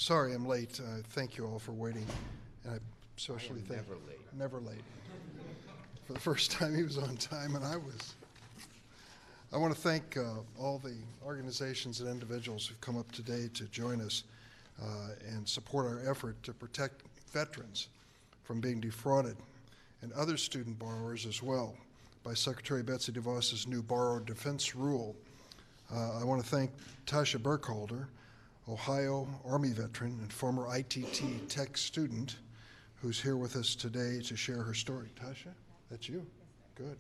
Sorry I'm late. Thank you all for waiting. And I especially thank never late. Never late. For the first time he was on time and I was. I want to thank all the organizations and individuals who've come up today to join us and support our effort to protect veterans from being defrauded and other student borrowers as well by Secretary Betsy DeVos's new borrower defense rule. I want to thank Tasha Burkholder, Ohio Army veteran and former ITT Tech student, who's here with us today to share her story. Tasha, that's you? Good.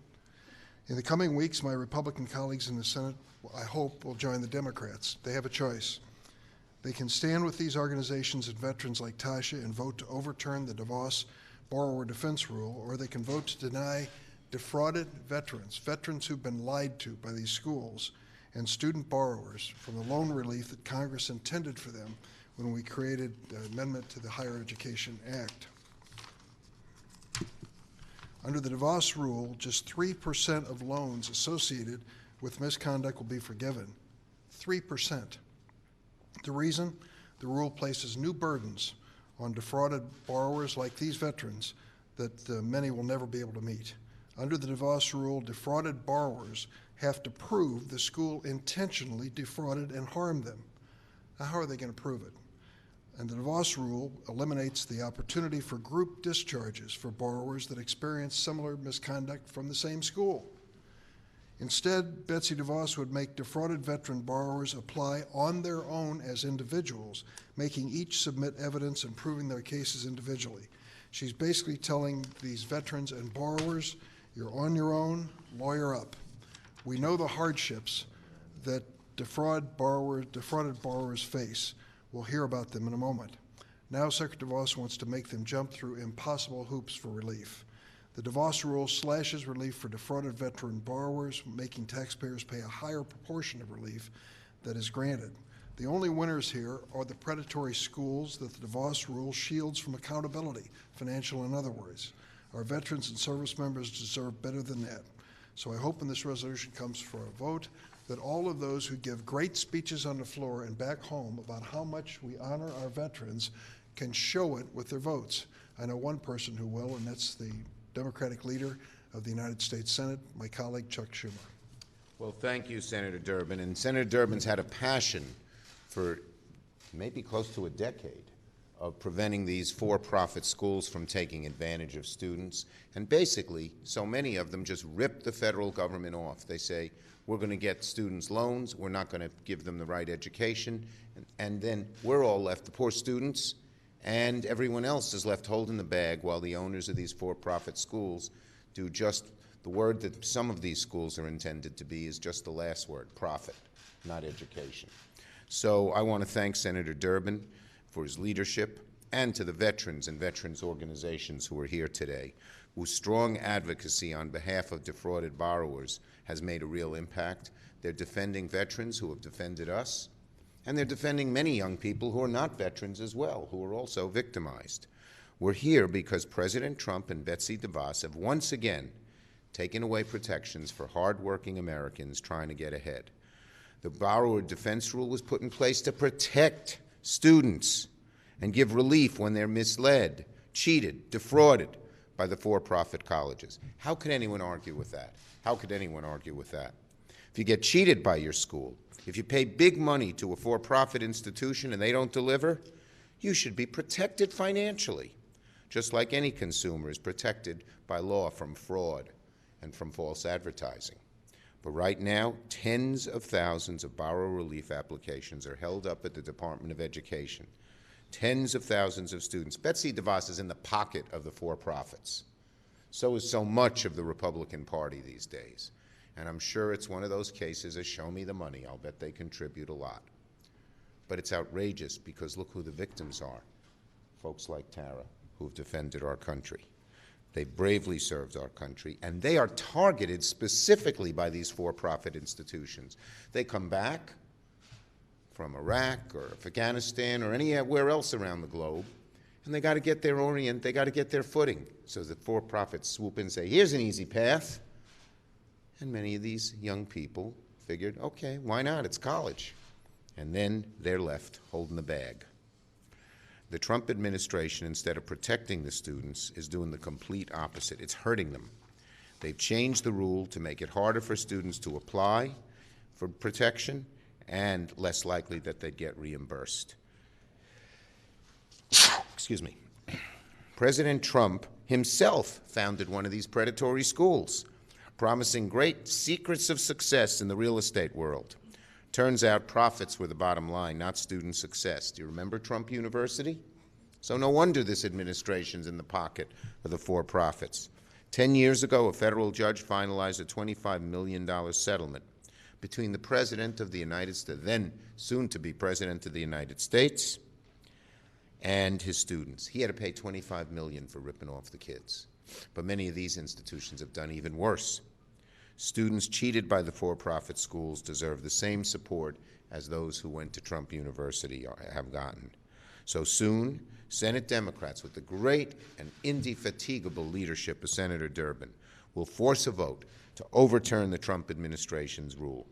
In the coming weeks, my Republican colleagues in the Senate, I hope, will join the Democrats. They have a choice. They can stand with these organizations and veterans like Tasha and vote to overturn the DeVos borrower defense rule, or they can vote to deny defrauded veterans who've been lied to by these schools and student borrowers from the loan relief that Congress intended for them when we created the amendment to the Higher Education Act. Under the DeVos rule, just 3% of loans associated with misconduct will be forgiven. 3%. The reason? The rule places new burdens on defrauded borrowers like these veterans that many will never be able to meet. Under the DeVos rule, defrauded borrowers have to prove the school intentionally defrauded and harmed them. Now, how are they going to prove it? And the DeVos rule eliminates the opportunity for group discharges for borrowers that experience similar misconduct from the same school. Instead, Betsy DeVos would make defrauded veteran borrowers apply on their own as individuals, making each submit evidence and proving their cases individually. She's basically telling these veterans and borrowers, you're on your own, lawyer up. We know the hardships that defrauded borrowers face. We'll hear about them in a moment. Now Secretary DeVos wants to make them jump through impossible hoops for relief. The DeVos rule slashes relief for defrauded veteran borrowers, making taxpayers pay a higher proportion of relief that is granted. The only winners here are the predatory schools that the DeVos rule shields from accountability, financial in other words. Our veterans and service members deserve better than that. So I hope when this resolution comes for a vote that all of those who give great speeches on the floor and back home about how much we honor our veterans can show it with their votes. I know one person who will, and that's the Democratic leader of the United States Senate, my colleague Chuck Schumer. Well, thank you, Senator Durbin. And Senator Durbin's had a passion for maybe close to a decade of preventing these for-profit schools from taking advantage of students. And basically, so many of them just rip the federal government off. They say, we're going to get students loans, we're not going to give them the right education, and then we're all left, the poor students, and everyone else is left holding the bag while the owners of these for-profit schools do just the word that some of these schools are intended to be is just the last word, profit, not education. So I want to thank Senator Durbin for his leadership, and to the veterans and veterans organizations who are here today, whose strong advocacy on behalf of defrauded borrowers has made a real impact. They're defending veterans who have defended us, and they're defending many young people who are not veterans as well, who are also victimized. We're here because President Trump and Betsy DeVos have once again taken away protections for hardworking Americans trying to get ahead. The borrower defense rule was put in place to protect students and give relief when they're misled, cheated, defrauded by the for-profit colleges. How could anyone argue with that? How could anyone argue with that? If you get cheated by your school, if you pay big money to a for-profit institution and they don't deliver, you should be protected financially, just like any consumer is protected by law from fraud and from false advertising. But right now, tens of thousands of borrower relief applications are held up at the Department of Education. Tens of thousands of students. Betsy DeVos is in the pocket of the for-profits. So is so much of the Republican Party these days. And I'm sure it's one of those cases of show me the money. I'll bet they contribute a lot. But it's outrageous because look who the victims are. Folks like Tara, who've defended our country. They bravely served our country, and they are targeted specifically by these for-profit institutions. They come back from Iraq or Afghanistan or anywhere else around the globe, and they got to get their footing. So the for-profits swoop in and say, here's an easy path. And many of these young people figured, okay, why not? It's college. And then they're left holding the bag. The Trump administration, instead of protecting the students, is doing the complete opposite. It's hurting them. They've changed the rule to make it harder for students to apply for protection and less likely that they'd get reimbursed. Excuse me. President Trump himself founded one of these predatory schools, promising great secrets of success in the real estate world. Turns out profits were the bottom line, not student success. Do you remember Trump University? So no wonder this administration's in the pocket of the for-profits. 10 years ago, a federal judge finalized a $25 million settlement between the President of the United States, then soon-to-be President of the United States, and his students. He had to pay $25 million for ripping off the kids. But many of these institutions have done even worse. Students cheated by the for-profit schools deserve the same support as those who went to Trump University have gotten. So soon, Senate Democrats, with the great and indefatigable leadership of Senator Durbin, will force a vote to overturn the Trump administration's rule.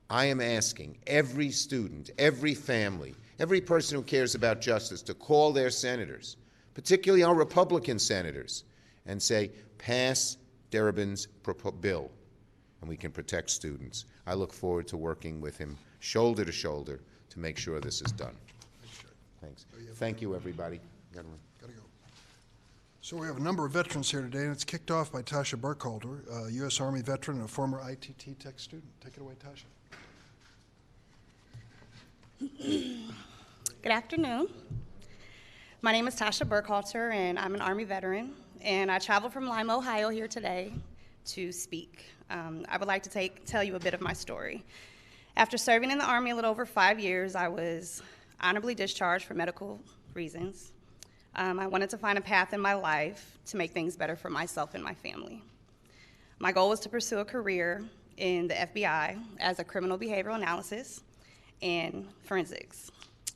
I am asking every student, every family, every person who cares about justice to call their senators, particularly our Republican senators, and say, pass Durbin's bill, and we can protect students. I look forward to working with him shoulder to shoulder to make sure this is done. Thanks. Thank you, everybody. Gotta go. So we have a number of veterans here today, and it's kicked off by Tasha Burkhalter, a U.S. Army veteran and a former ITT Tech student. Take it away, Tasha. Good afternoon. My name is Tasha Burkhalter, and I'm an Army veteran, and I traveled from Lima, Ohio here today to speak. I would like to tell you a bit of my story. After serving in the Army a little over 5 years, I was honorably discharged for medical reasons. I wanted to find a path in my life to make things better for myself and my family. My goal was to pursue a career in the FBI as a criminal behavioral analysis and forensics.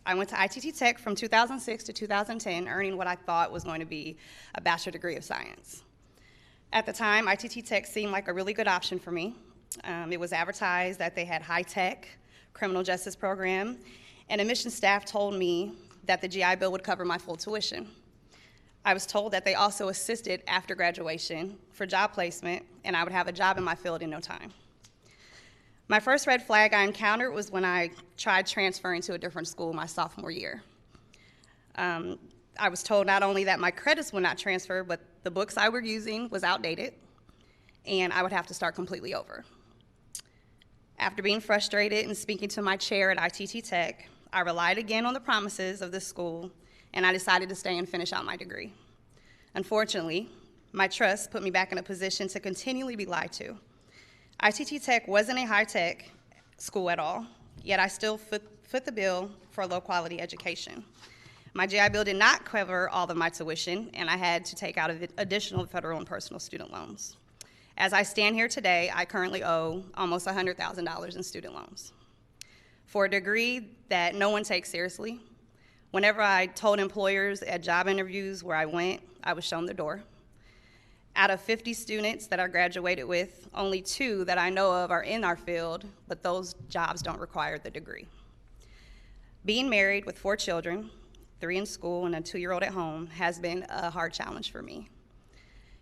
I went to ITT Tech from 2006 to 2010, earning what I thought was going to be a bachelor degree of science. At the time, ITT Tech seemed like a really good option for me. It was advertised that they had high-tech criminal justice program, and admissions staff told me that the GI Bill would cover my full tuition. I was told that they also assisted after graduation for job placement, and I would have a job in my field in no time. My first red flag I encountered was when I tried transferring to a different school my sophomore year. I was told not only that my credits would not transfer, but the books I were using was outdated, and I would have to start completely over. After being frustrated and speaking to my chair at ITT Tech, I relied again on the promises of this school, and I decided to stay and finish out my degree. Unfortunately, my trust put me back in a position to continually be lied to. ITT Tech wasn't a high-tech school at all, yet I still foot the bill for a low-quality education. My GI Bill did not cover all of my tuition, and I had to take out additional federal and personal student loans. As I stand here today, I currently owe almost $100,000 in student loans. For a degree that no one takes seriously, whenever I told employers at job interviews where I went, I was shown the door. Out of 50 students that I graduated with, only 2 that I know of are in our field, but those jobs don't require the degree. Being married with 4 children, 3 in school and a 2-year-old at home, has been a hard challenge for me.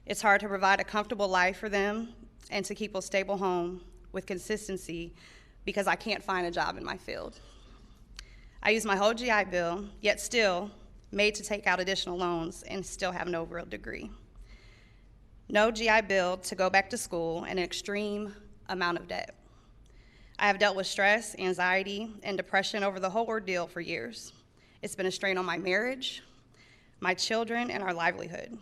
It's hard to provide a comfortable life for them and to keep a stable home with consistency because I can't find a job in my field. I use my whole GI Bill, yet still made to take out additional loans and still have no real degree. No GI Bill to go back to school, and an extreme amount of debt. I have dealt with stress, anxiety, and depression over the whole ordeal for years. It's been a strain on my marriage, my children, and our livelihood.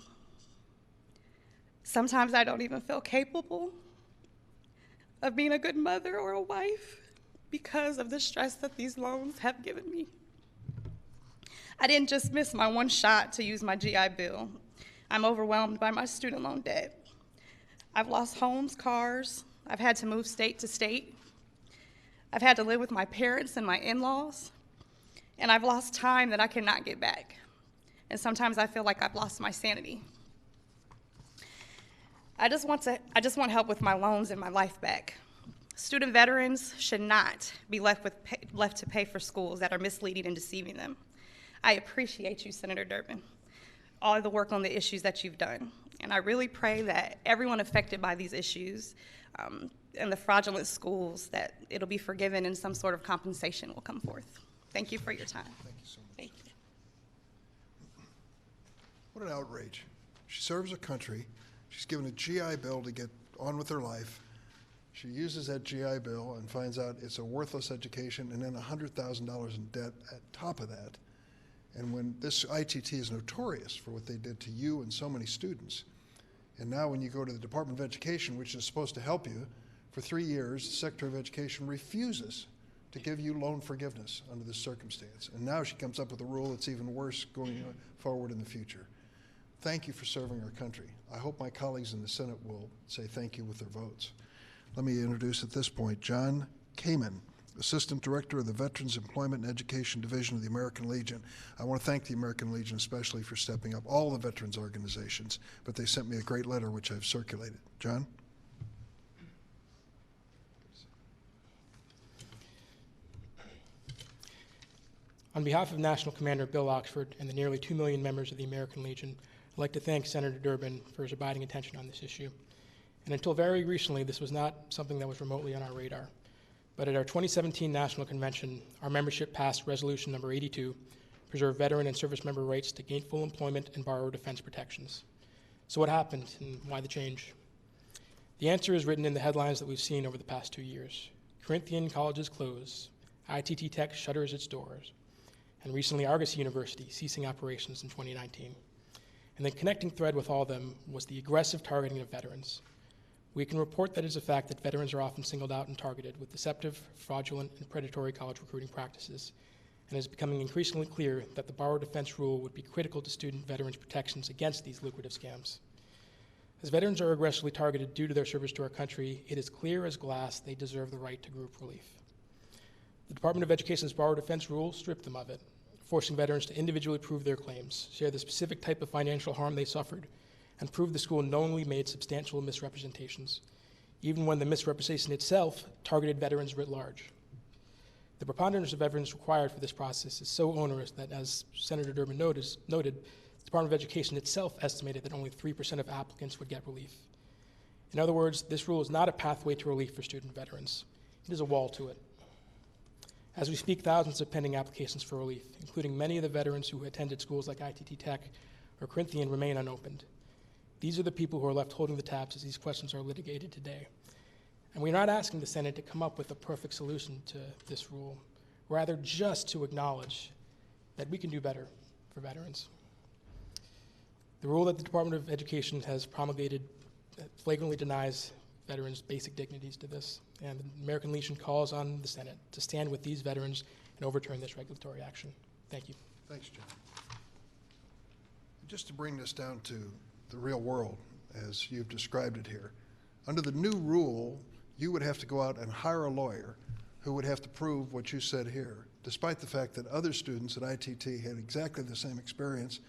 Sometimes I don't even feel capable of being a good mother or a wife because of the stress that these loans have given me. I didn't just miss my one shot to use my GI Bill. I'm overwhelmed by my student loan debt. I've lost homes, cars. I've had to move state to state. I've had to live with my parents and my in-laws. And I've lost time that I cannot get back. And sometimes I feel like I've lost my sanity. I just want help with my loans and my life back. Student veterans should not be left to pay for schools that are misleading and deceiving them. I appreciate you, Senator Durbin, all the work on the issues that you've done. And I really pray that everyone affected by these issues and the fraudulent schools, that it'll be forgiven and some sort of compensation will come forth. Thank you for your time. Thank you so much. Thank you. What an outrage. She serves her country. She's given a GI Bill to get on with her life. She uses that GI Bill and finds out it's a worthless education and then $100,000 in debt at top of that. And when this ITT is notorious for what they did to you and so many students, and now when you go to the Department of Education, which is supposed to help you, for 3 years, the Secretary of Education refuses to give you loan forgiveness under this circumstance. And now she comes up with a rule that's even worse going forward in the future. Thank you for serving our country. I hope my colleagues in the Senate will say thank you with their votes. Let me introduce at this point John Kamen, Assistant Director of the Veterans Employment and Education Division of the American Legion. I want to thank the American Legion especially for stepping up, all the veterans organizations, but they sent me a great letter which I've circulated. John? On behalf of National Commander Bill Oxford and the nearly 2 million members of the American Legion, I'd like to thank Senator Durbin for his abiding attention on this issue. And until very recently, this was not something that was remotely on our radar. But at our 2017 National Convention, our membership passed Resolution Number 82, preserve veteran and service member rights to gainful employment and borrower defense protections. So what happened and why the change? The answer is written in the headlines that we've seen over the past 2 years. Corinthian colleges close, ITT Tech shutters its doors, and recently Argosy University ceasing operations in 2019. And the connecting thread with all of them was the aggressive targeting of veterans. We can report that it's a fact that veterans are often singled out and targeted with deceptive, fraudulent, and predatory college recruiting practices, and it is becoming increasingly clear that the borrower defense rule would be critical to student veterans' protections against these lucrative scams. As veterans are aggressively targeted due to their service to our country, it is clear as glass they deserve the right to group relief. The Department of Education's borrower defense rule stripped them of it, forcing veterans to individually prove their claims, share the specific type of financial harm they suffered, and prove the school knowingly made substantial misrepresentations, even when the misrepresentation itself targeted veterans writ large. The preponderance of evidence required for this process is so onerous that, as Senator Durbin noted, the Department of Education itself estimated that only 3% of applicants would get relief. In other words, this rule is not a pathway to relief for student veterans. It is a wall to it. As we speak, thousands of pending applications for relief, including many of the veterans who attended schools like ITT Tech or Corinthian, remain unopened. These are the people who are left holding the tabs as these questions are litigated today. And we're not asking the Senate to come up with a perfect solution to this rule, rather just to acknowledge that we can do better for veterans. The rule that the Department of Education has promulgated flagrantly denies veterans basic dignities to this, and the American Legion calls on the Senate to stand with these veterans and overturn this regulatory action. Thank you. Thanks, John. Just to bring this down to the real world, as you've described it here, under the new rule, you would have to go out and hire a lawyer who would have to prove what you said here, despite the fact that other students at ITT had exactly the same experience.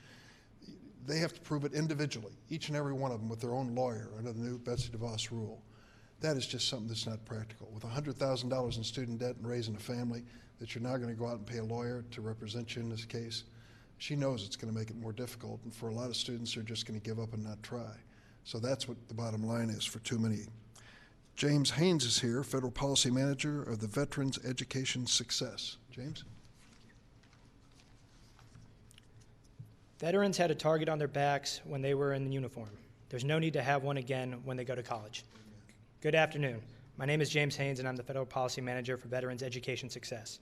They have to prove it individually, each and every one of them with their own lawyer under the new Betsy DeVos rule. That is just something that's not practical. With $100,000 in student debt and raising a family, that you're now going to go out and pay a lawyer to represent you in this case, she knows it's going to make it more difficult, and for a lot of students, they're just going to give up and not try. So that's what the bottom line is for too many. James Haynes is here, Federal Policy Manager of the Veterans Education Success. James? Veterans had a target on their backs when they were in uniform. There's no need to have one again when they go to college. Good afternoon. My name is James Haynes, and I'm the Federal Policy Manager for Veterans Education Success.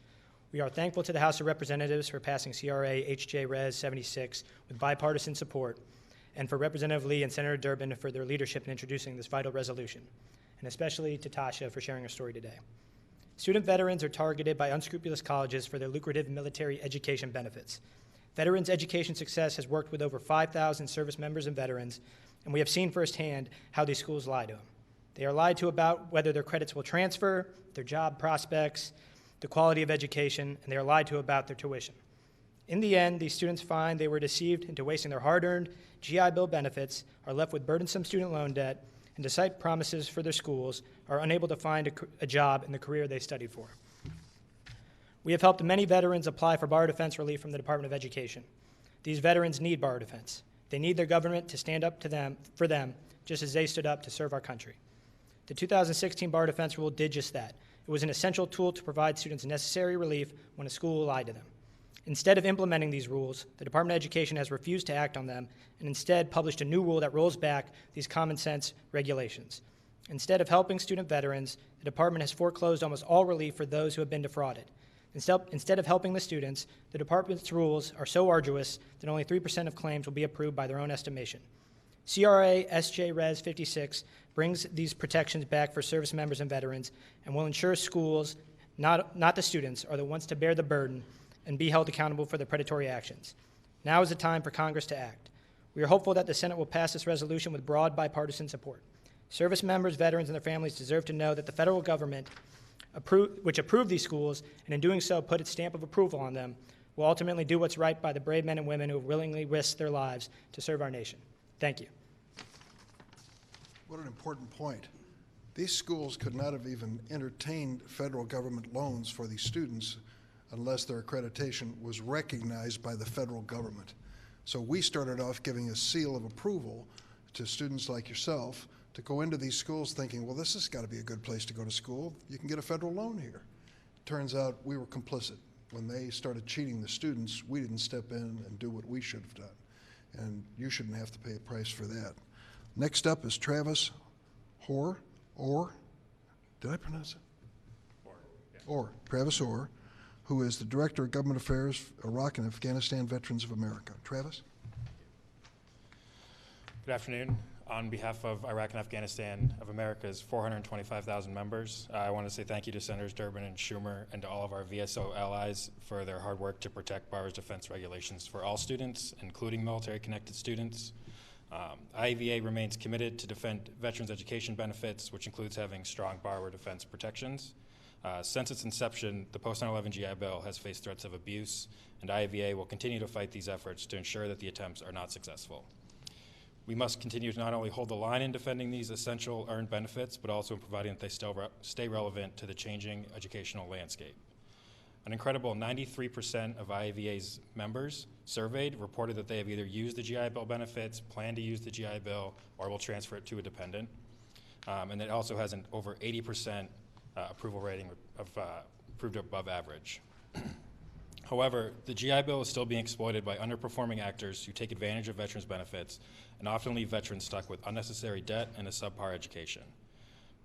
We are thankful to the House of Representatives for passing CRA HJ Res 76 with bipartisan support, and for Representative Lee and Senator Durbin for their leadership in introducing this vital resolution, and especially to Tasha for sharing her story today. Student veterans are targeted by unscrupulous colleges for their lucrative military education benefits. Veterans Education Success has worked with over 5,000 service members and veterans, and we have seen firsthand how these schools lie to them. They are lied to about whether their credits will transfer, their job prospects, the quality of education, and they are lied to about their tuition. In the end, these students find they were deceived into wasting their hard-earned GI Bill benefits, are left with burdensome student loan debt, and despite promises for their schools, are unable to find a job in the career they studied for. We have helped many veterans apply for borrower defense relief from the Department of Education. These veterans need borrower defense. They need their government to stand up to them for them, just as they stood up to serve our country. The 2016 borrower defense rule did just that. It was an essential tool to provide students necessary relief when a school lied to them. Instead of implementing these rules, the Department of Education has refused to act on them and instead published a new rule that rolls back these common sense regulations. Instead of helping student veterans, the department has foreclosed almost all relief for those who have been defrauded. Instead of helping the students, the department's rules are so arduous that only 3% of claims will be approved by their own estimation. CRA SJ Res 56 brings these protections back for service members and veterans and will ensure schools, not the students, are the ones to bear the burden and be held accountable for their predatory actions. Now is the time for Congress to act. We are hopeful that the Senate will pass this resolution with broad bipartisan support. Service members, veterans, and their families deserve to know that the federal government, which approved these schools, and in doing so put its stamp of approval on them, will ultimately do what's right by the brave men and women who have willingly risked their lives to serve our nation. Thank you. What an important point. These schools could not have even entertained federal government loans for these students unless their accreditation was recognized by the federal government. So we started off giving a seal of approval to students like yourself to go into these schools thinking, well, this has got to be a good place to go to school. You can get a federal loan here. Turns out we were complicit. When they started cheating the students, we didn't step in and do what we should have done. And you shouldn't have to pay a price for that. Next up is Travis did I pronounce it? Travis Orr, who is the Director of Government Affairs, Iraq and Afghanistan Veterans of America. Travis? Good afternoon. On behalf of Iraq and Afghanistan of America's 425,000 members, I want to say thank you to Senators Durbin and Schumer and to all of our VSO allies for their hard work to protect borrowers' defense regulations for all students, including military-connected students. IAVA remains committed to defend veterans' education benefits, which includes having strong borrower defense protections. Since its inception, the post-9/11 GI Bill has faced threats of abuse, and IAVA will continue to fight these efforts to ensure that the attempts are not successful. We must continue to not only hold the line in defending these essential earned benefits, but also in providing that they still stay relevant to the changing educational landscape. An incredible 93% of IAVA's members surveyed reported that they have either used the GI Bill benefits, plan to use the GI Bill, or will transfer it to a dependent. And it also has an over 80% approval rating of approved above average. However, the GI Bill is still being exploited by underperforming actors who take advantage of veterans' benefits and often leave veterans stuck with unnecessary debt and a subpar education.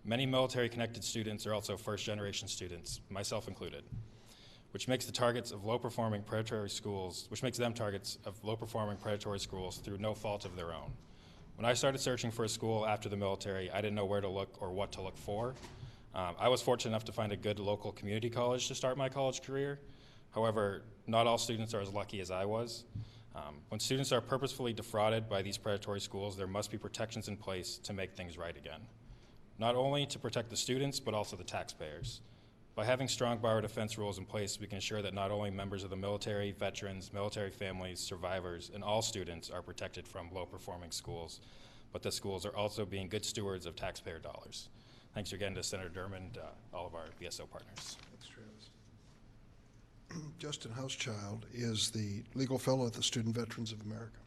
Many military-connected students are also first-generation students, myself included, which makes them targets of low-performing predatory schools through no fault of their own. When I started searching for a school after the military, I didn't know where to look or what to look for. I was fortunate enough to find a good local community college to start my college career. However, not all students are as lucky as I was. When students are purposefully defrauded by these predatory schools, there must be protections in place to make things right again. Not only to protect the students, but also the taxpayers. By having strong borrower defense rules in place, we can ensure that not only members of the military, veterans, military families, survivors, and all students are protected from low-performing schools, but the schools are also being good stewards of taxpayer dollars. Thanks again to Senator Durbin and all of our VSO partners. Thanks, Travis. Justin Housechild is the legal fellow at the Student Veterans of America.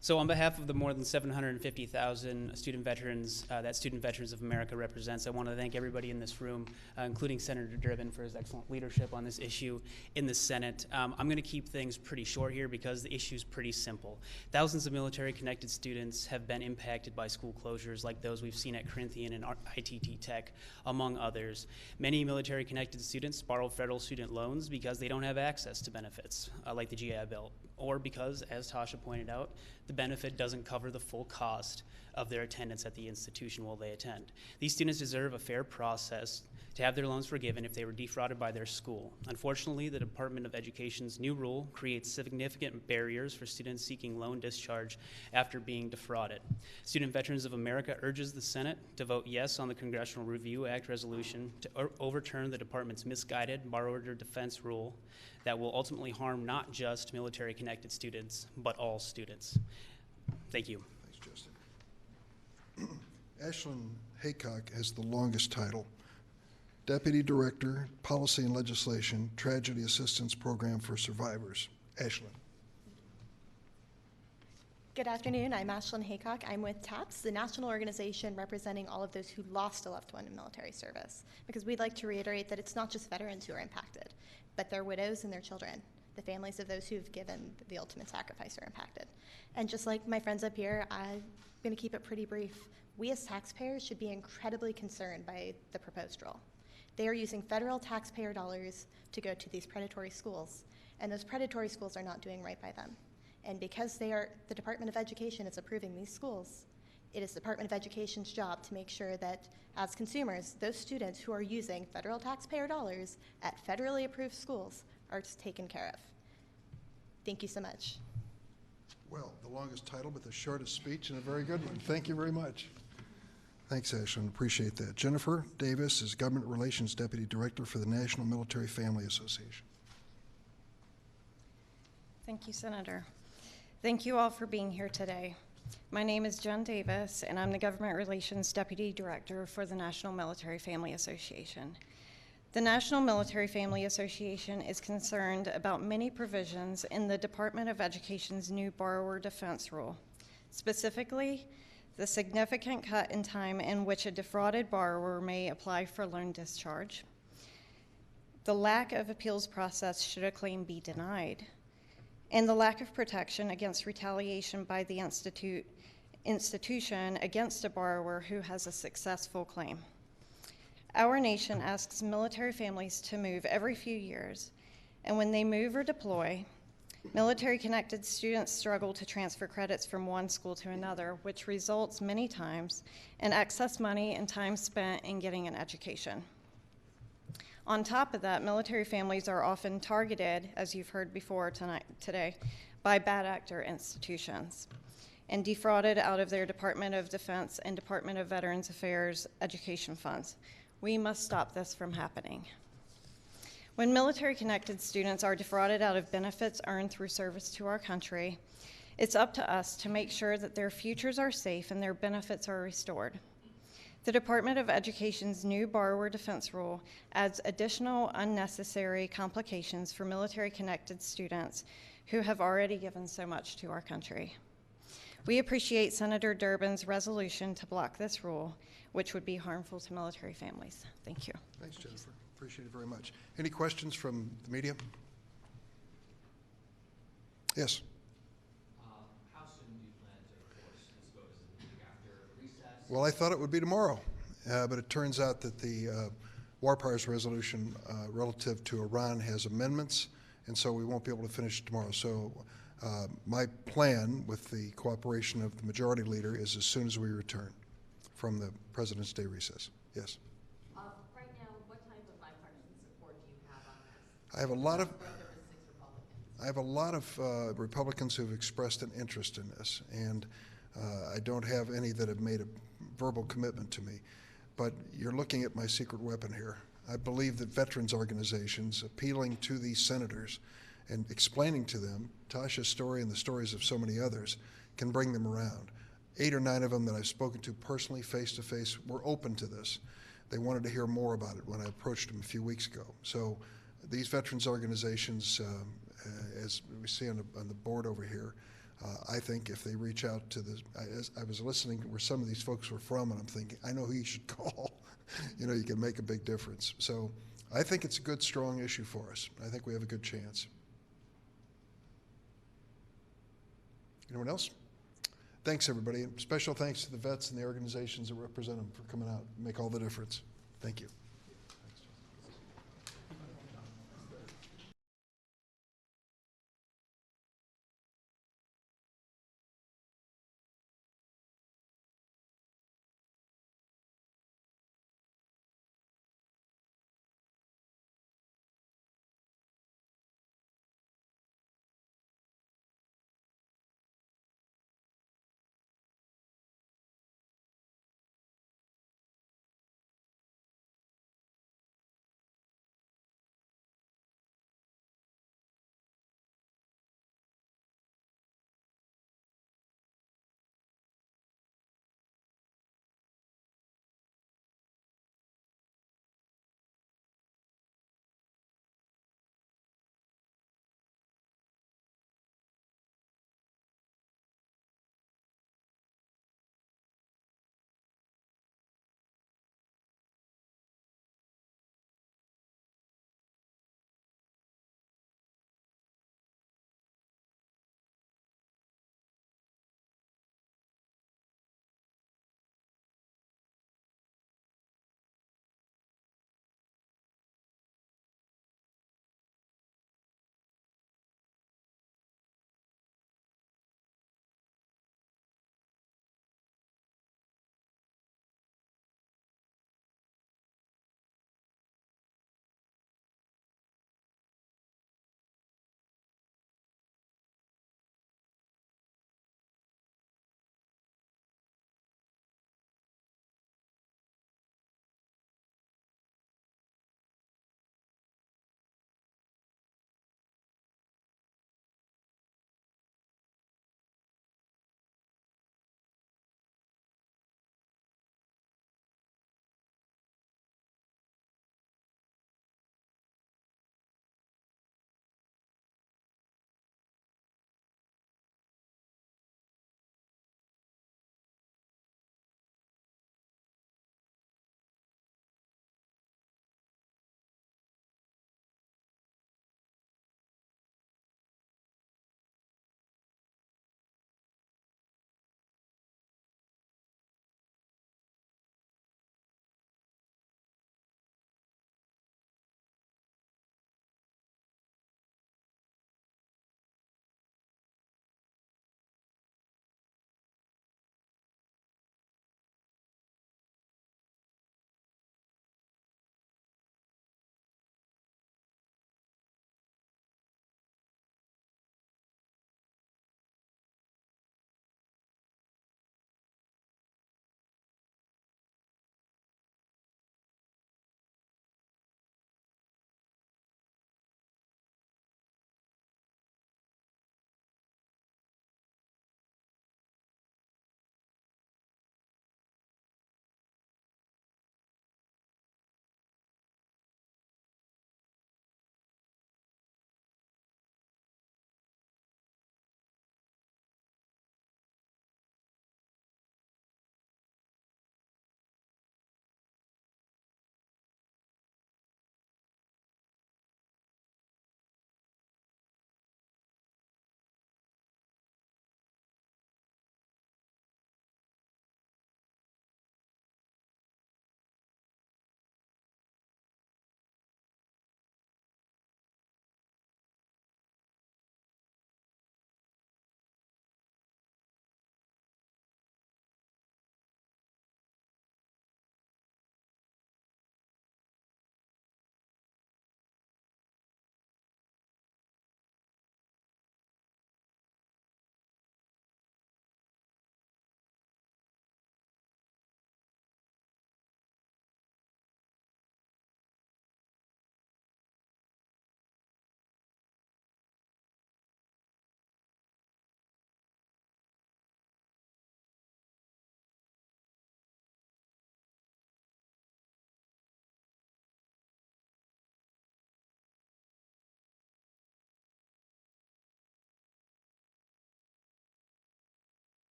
So on behalf of the more than 750,000 student veterans that Student Veterans of America represents, I want to thank everybody in this room, including Senator Durbin, for his excellent leadership on this issue in the Senate. I'm going to keep things pretty short here because the issue is pretty simple. Thousands of military-connected students have been impacted by school closures like those we've seen at Corinthian and ITT Tech, among others. Many military-connected students borrow federal student loans because they don't have access to benefits like the GI Bill, or because, as Tasha pointed out, the benefit doesn't cover the full cost of their attendance at the institution while they attend. These students deserve a fair process to have their loans forgiven if they were defrauded by their school. Unfortunately, the Department of Education's new rule creates significant barriers for students seeking loan discharge after being defrauded. Student Veterans of America urges the Senate to vote yes on the Congressional Review Act resolution to overturn the department's misguided borrower defense rule that will ultimately harm not just military-connected students, but all students. Thank you. Thanks, Justin. Ashlyn Haycock has the longest title. Deputy Director, Policy and Legislation, Tragedy Assistance Program for Survivors. Ashlyn. Good afternoon. I'm Ashlyn Haycock. I'm with TAPS, the national organization representing all of those who lost a loved one in military service. Because we'd like to reiterate that it's not just veterans who are impacted, but their widows and their children. The families of those who've given the ultimate sacrifice are impacted. And just like my friends up here, I'm going to keep it pretty brief. We as taxpayers should be incredibly concerned by the proposed rule. They are using federal taxpayer dollars to go to these predatory schools, and those predatory schools are not doing right by them. And because the Department of Education is approving these schools, it is the Department of Education's job to make sure that, as consumers, those students who are using federal taxpayer dollars at federally approved schools are taken care of. Thank you so much. Well, the longest title, but the shortest speech, and a very good one. Thank you very much. Thanks, Ashlyn. Appreciate that. Jennifer Davis is Government Relations Deputy Director for the National Military Family Association. Thank you, Senator. Thank you all for being here today. My name is Jen Davis, and I'm the Government Relations Deputy Director for the National Military Family Association. The National Military Family Association is concerned about many provisions in the Department of Education's new borrower defense rule. Specifically, the significant cut in time in which a defrauded borrower may apply for loan discharge, the lack of appeals process should a claim be denied, and the lack of protection against retaliation by the institution against a borrower who has a successful claim. Our nation asks military families to move every few years, and when they move or deploy, military-connected students struggle to transfer credits from one school to another, which results many times in excess money and time spent in getting an education. On top of that, military families are often targeted, as you've heard before today, by bad actor institutions and defrauded out of their Department of Defense and Department of Veterans Affairs education funds. We must stop this from happening. When military-connected students are defrauded out of benefits earned through service to our country, it's up to us to make sure that their futures are safe and their benefits are restored. The Department of Education's new borrower defense rule adds additional unnecessary complications for military-connected students who have already given so much to our country. We appreciate Senator Durbin's resolution to block this rule, which would be harmful to military families. Thank you. Thanks, Jennifer. Appreciate it very much. Any questions from the media? Yes. How soon do you plan to enforce this vote? Is it the week after recess? Well, I thought it would be tomorrow, but it turns out that the War Powers resolution relative to Iran has amendments, and so we won't be able to finish tomorrow. So my plan, with the cooperation of the majority leader, is as soon as we return from the President's Day recess. Yes. Right now, what type of bipartisan support do you have on this? I have a lot of. There were 6 Republicans. I have a lot of Republicans who have expressed an interest in this, and I don't have any that have made a verbal commitment to me. But you're looking at my secret weapon here. I believe that veterans organizations appealing to these senators and explaining to them Tasha's story and the stories of so many others can bring them around. 8 or 9 of them that I've spoken to personally, face-to-face, were open to this. They wanted to hear more about it when I approached them a few weeks ago. So these veterans organizations, as we see on the board over here, I think if they reach out to the, I was listening where some of these folks were from, and I'm thinking, I know who you should call. You know, you can make a big difference. So I think it's a good, strong issue for us. I think we have a good chance. Anyone else? Thanks, everybody. And special thanks to the vets and the organizations that represent them for coming out and make all the difference. Thank you.